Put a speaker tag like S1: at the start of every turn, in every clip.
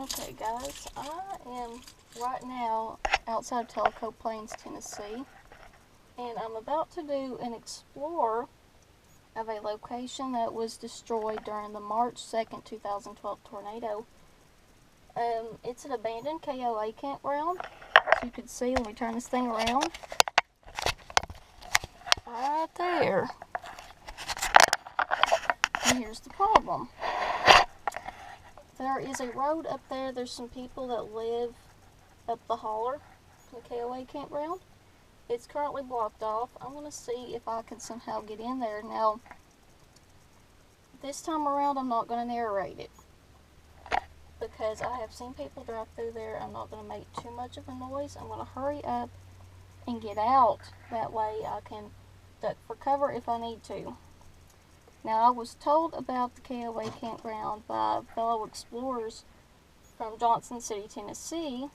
S1: Okay guys, I am right now outside Tellico Plains, Tennessee, and I'm about to do an explore of a location that was destroyed during the March 2nd, 2012 tornado. It's an abandoned KOA campground. As you can see, let me turn this thing around. Right there. And here's the problem. There is a road up there. There's some people that live up the holler from the KOA campground. It's currently blocked off. I'm going to see if I can somehow get in there. Now, this time around I'm not going to narrate it because I have seen people drive through there. I'm not going to make too much of a noise. I'm going to hurry up and get out. That way I can duck for cover if I need to. Now, I was told about the KOA campground by fellow explorers from Johnson City, Tennessee.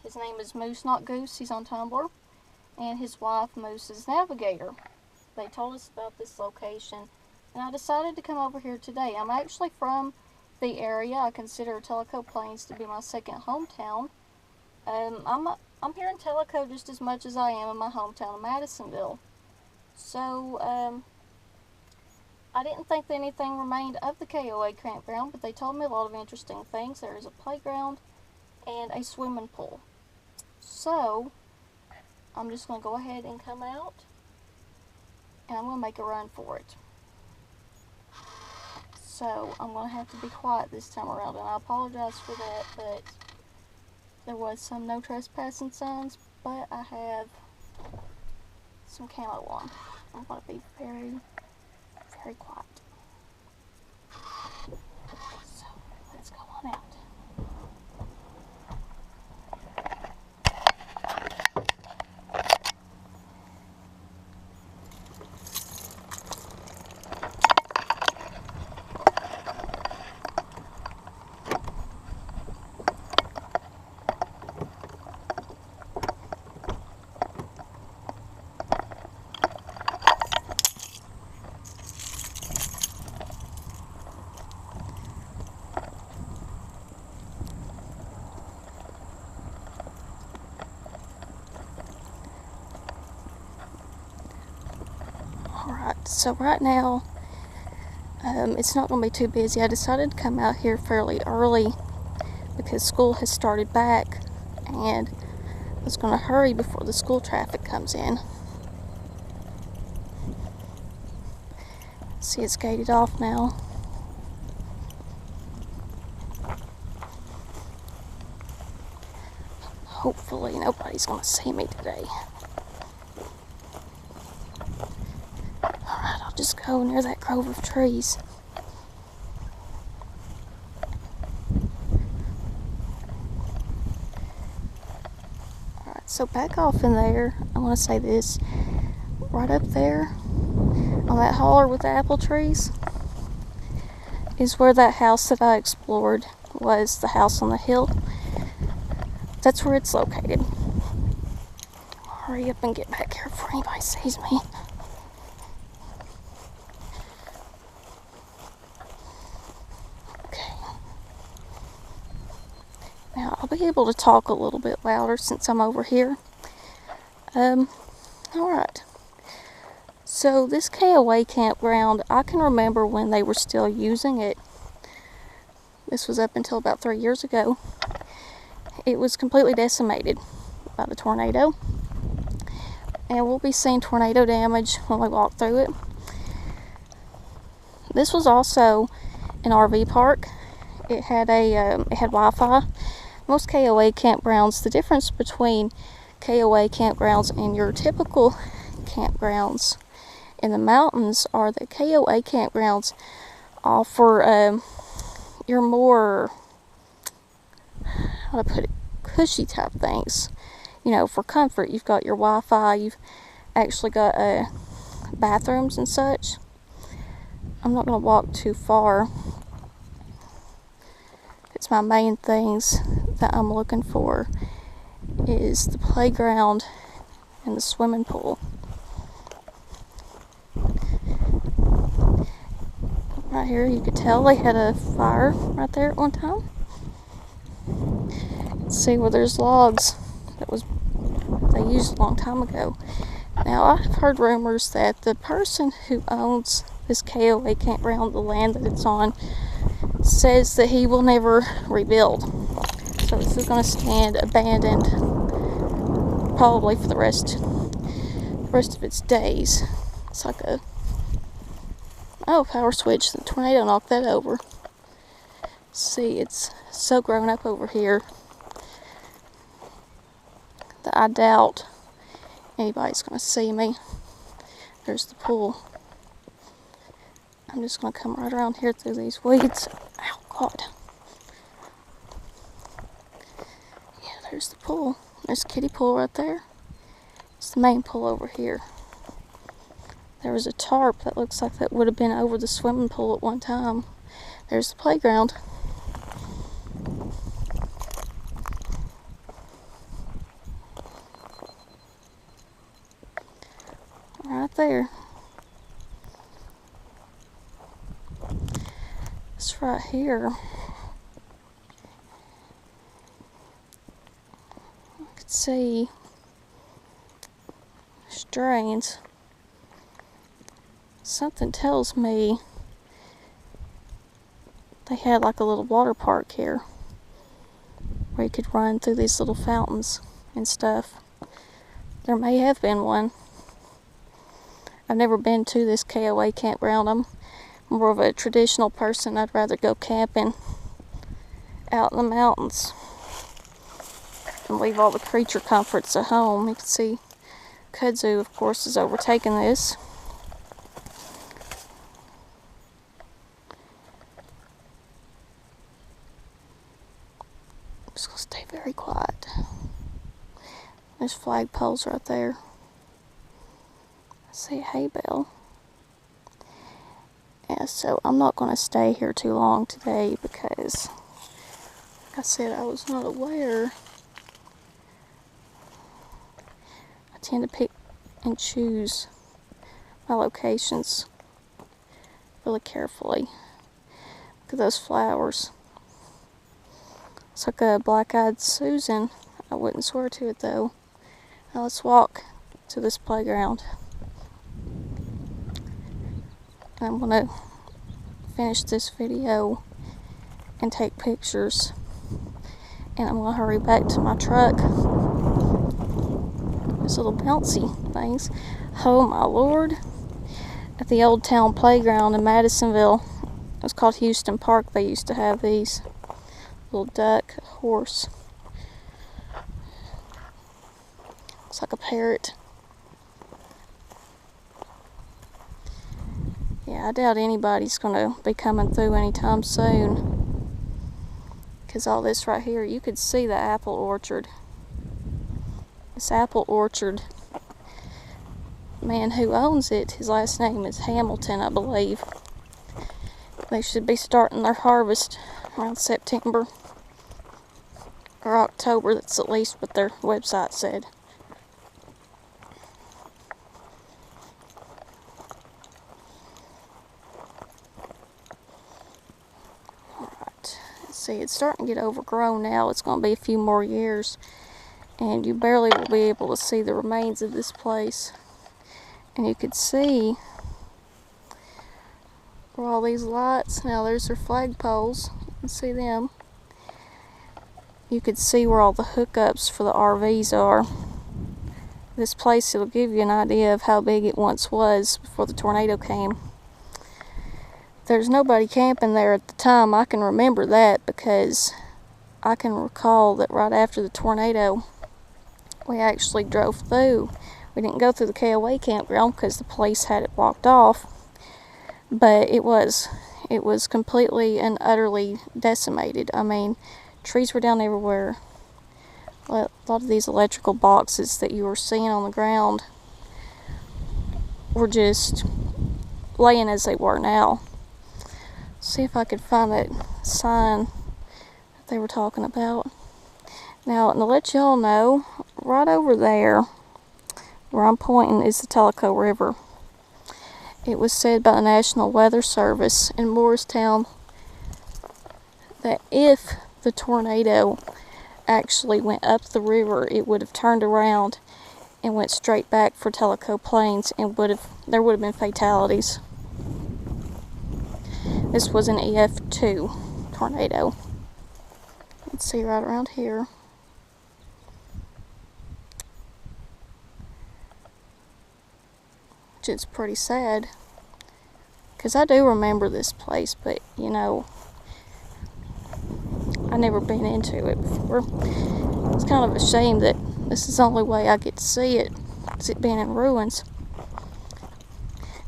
S1: His name is Moose Not Goose. He's on Tumblr. And his wife, Moose, is Navigator. They told us about this location. And I decided to come over here today. I'm actually from the area. I consider Tellico Plains to be my second hometown. I'm here in Tellico just as much as I am in my hometown of Madisonville. So, I didn't think that anything remained of the KOA campground, but they told me a lot of interesting things. There is a playground and a swimming pool. So, I'm just going to go ahead and come out, and I'm going to make a run for it. So, I'm going to have to be quiet this time around, and I apologize for that, but there was some no trespassing signs, but I have some camo on. I'm going to be very quiet. So, let's go on out. Alright, so right now, it's not going to be too busy. I decided to come out here fairly early because school has started back, and I was going to hurry before the school traffic comes in. See, it's gated off now. Hopefully nobody's going to see me today. Alright, I'll just go near that grove of trees. Alright, so back off in there, I want to say this. Right up there, on that holler with the apple trees, is where that house that I explored was, the house on the hill. That's where it's located. I'll hurry up and get back here before anybody sees me. Okay. Now, I'll be able to talk a little bit louder since I'm over here. Alright. So, this KOA campground, I can remember when they were still using it. This was up until about 3 years ago. It was completely decimated by the tornado. And we'll be seeing tornado damage when we walk through it. This was also an RV park. It had Wi-Fi. Most KOA campgrounds, the difference between KOA campgrounds and your typical campgrounds in the mountains are that KOA campgrounds offer your more, how to put it, cushy type things. You know, for comfort, you've got your Wi-Fi, you've actually got bathrooms and such. I'm not going to walk too far. It's my main things that I'm looking for is the playground and the swimming pool. Right here, you could tell they had a fire right there at one time. See where there's logs that they used a long time ago. Now, I've heard rumors that the person who owns this KOA campground, the land that it's on, says that he will never rebuild. So this is going to stand abandoned probably for the rest of its days. It's like a power switch. The tornado knocked that over. See, it's so grown up over here that I doubt anybody's going to see me. There's the pool. I'm just going to come right around here through these weeds. Ow, God. Yeah, there's the pool. There's the kiddie pool right there. It's the main pool over here. There was a tarp that looks like that would have been over the swimming pool at one time. There's the playground. Right there. It's right here. I could see drains. Something tells me they had like a little water park here where you could run through these little fountains and stuff. There may have been one. I've never been to this KOA campground. I'm more of a traditional person. I'd rather go camping out in the mountains and leave all the creature comforts at home. You can see kudzu, of course, has overtaken this. I'm just going to stay very quiet. There's flagpoles right there. I see a hay bale. Yeah, so I'm not going to stay here too long today because, like I said, I was not aware. I tend to pick and choose my locations really carefully. Look at those flowers. It's like a black-eyed Susan. I wouldn't swear to it though. Now let's walk to this playground. I'm going to finish this video and take pictures, and I'm going to hurry back to my truck. Those little bouncy things. Oh my Lord. At the Old Town Playground in Madisonville, it was called Houston Park, they used to have these. Little duck, horse. Looks like a parrot. Yeah, I doubt anybody's going to be coming through anytime soon. Because all this right here, you could see the apple orchard. This apple orchard, man who owns it, his last name is Hamilton, I believe. They should be starting their harvest around September or October. That's at least what their website said. See, it's starting to get overgrown now. It's going to be a few more years, and you barely will be able to see the remains of this place. And you could see where all these lights, now there's their flagpoles, you can see them. You could see where all the hookups for the RVs are. This place, it'll give you an idea of how big it once was before the tornado came. There's nobody camping there at the time. I can remember that because I can recall that right after the tornado, we actually drove through. We didn't go through the KOA campground because the police had it blocked off, but it was completely and utterly decimated. I mean, trees were down everywhere. A lot of these electrical boxes that you were seeing on the ground were just laying as they were now. See if I could find that sign that they were talking about. Now, and to let y'all know, right over there where I'm pointing is the Tellico River. It was said by the National Weather Service in Morristown that if the tornado actually went up the river, it would have turned around and went straight back for Tellico Plains, and there would have been fatalities. This was an EF2 tornado. Let's see right around here. Which is pretty sad, because I do remember this place, but you know, I never been into it before. It's kind of a shame that this is the only way I get to see it, is it being in ruins.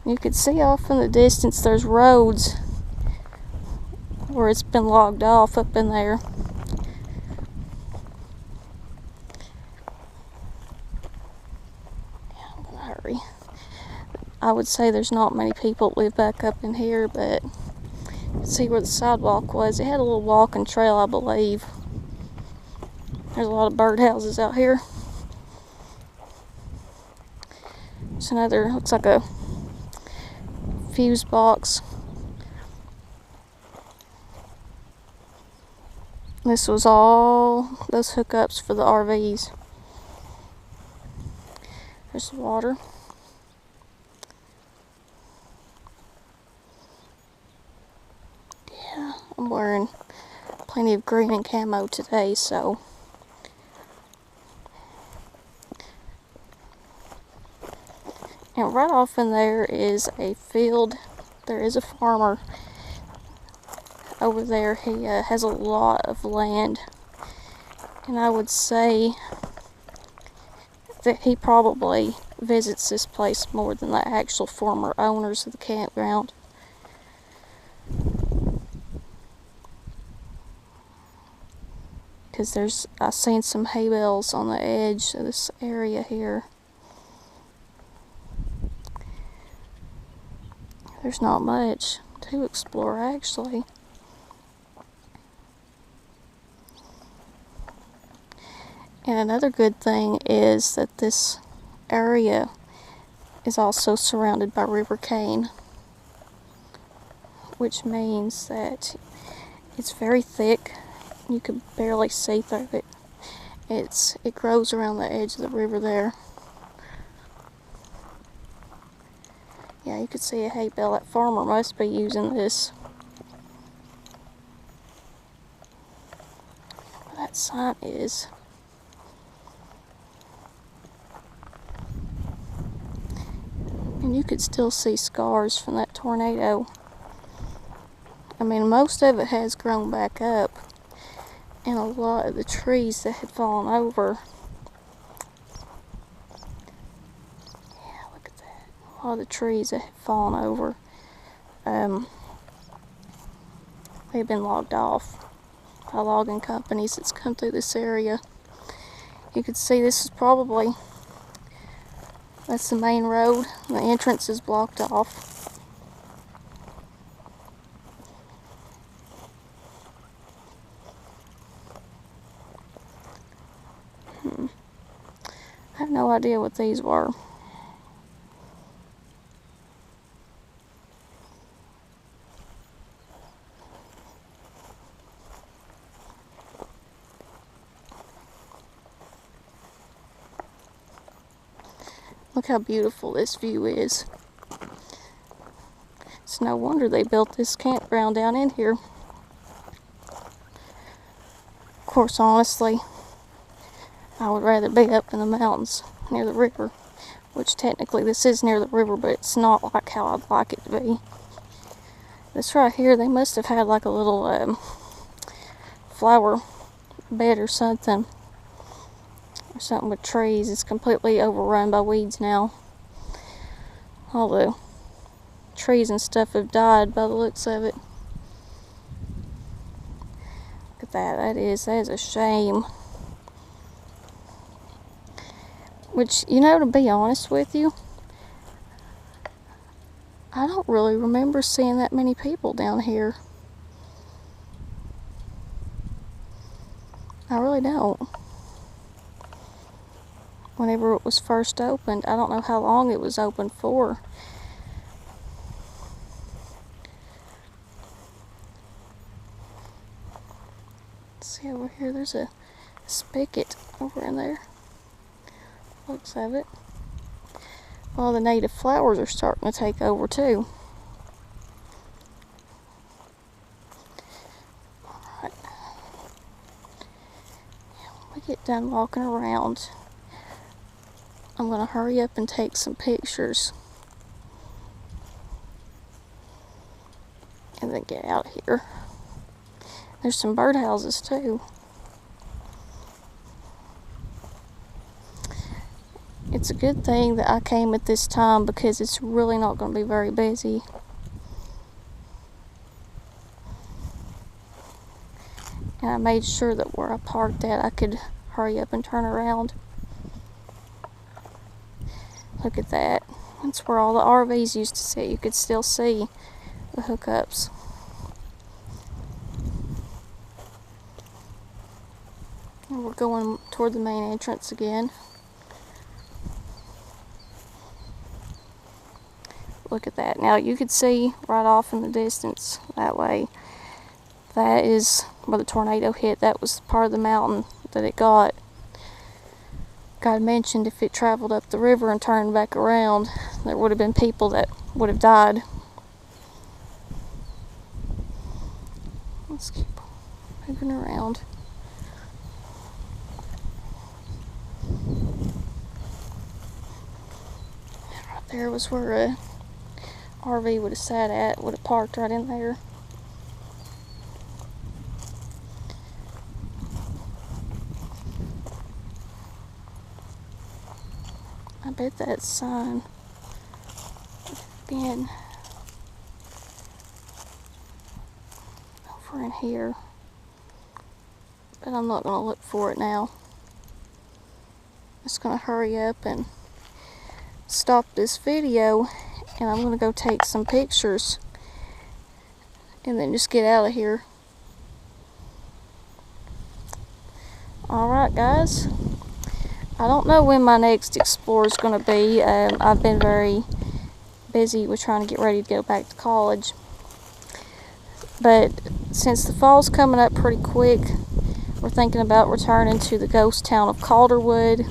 S1: You can see off in the distance there's roads where it's been logged off up in there. Yeah, I'm gonna hurry. I would say there's not many people that live back up in here, but you can see where the sidewalk was. It had a little walking trail, I believe. There's a lot of birdhouses out here. There's another, looks like a fuse box. This was all those hookups for the RVs. There's the water. Yeah, I'm wearing plenty of green and camo today, so. And right off in there is a field. There is a farmer over there. He has a lot of land, and I would say that he probably visits this place more than the actual former owners of the campground. Because I've seen some hay bales on the edge of this area here. There's not much to explore, actually. And another good thing is that this area is also surrounded by River Cane, which means that it's very thick. You can barely see through it. It grows around the edge of the river there. Yeah, you could see a hay bale. That farmer must be using this. That sign is. And you could still see scars from that tornado. I mean, most of it has grown back up, and a lot of the trees that had fallen over. Yeah, look at that. A lot of the trees that had fallen over, they've been logged off by logging companies that's come through this area. You can see this is probably, that's the main road. The entrance is blocked off. I have no idea what these were. Look how beautiful this view is. It's no wonder they built this campground down in here. Of course, honestly, I would rather be up in the mountains near the river, which technically this is near the river, but it's not like how I'd like it to be. This right here, they must have had like a little flower bed or something with trees. It's completely overrun by weeds now. All the trees and stuff have died by the looks of it. Look at that. That is a shame. Which, you know, to be honest with you, I don't really remember seeing that many people down here. I really don't. Whenever it was first opened, I don't know how long it was open for. Let's see over here, there's a spigot over in there. Looks of it. All the native flowers are starting to take over too. Alright. When we get done walking around, I'm going to hurry up and take some pictures. And then get out of here. There's some birdhouses too. It's a good thing that I came at this time because it's really not going to be very busy. And I made sure that where I parked at I could hurry up and turn around. Look at that. That's where all the RVs used to sit. You could still see the hookups. And we're going toward the main entrance again. Look at that. Now you could see right off in the distance that way. That is where the tornado hit. That was part of the mountain that it got. God mentioned if it traveled up the river and turned back around, there would have been people that would have died. Let's keep moving around. Right there was where a RV would have sat at, would have parked right in there. I bet that sign would have been over in here, but I'm not going to look for it now. I'm just going to hurry up and stop this video, and I'm going to go take some pictures and then just get out of here. Alright guys, I don't know when my next explore is going to be. I've been very busy with trying to get ready to go back to college. But since the fall's coming up pretty quick, we're thinking about returning to the ghost town of Calderwood.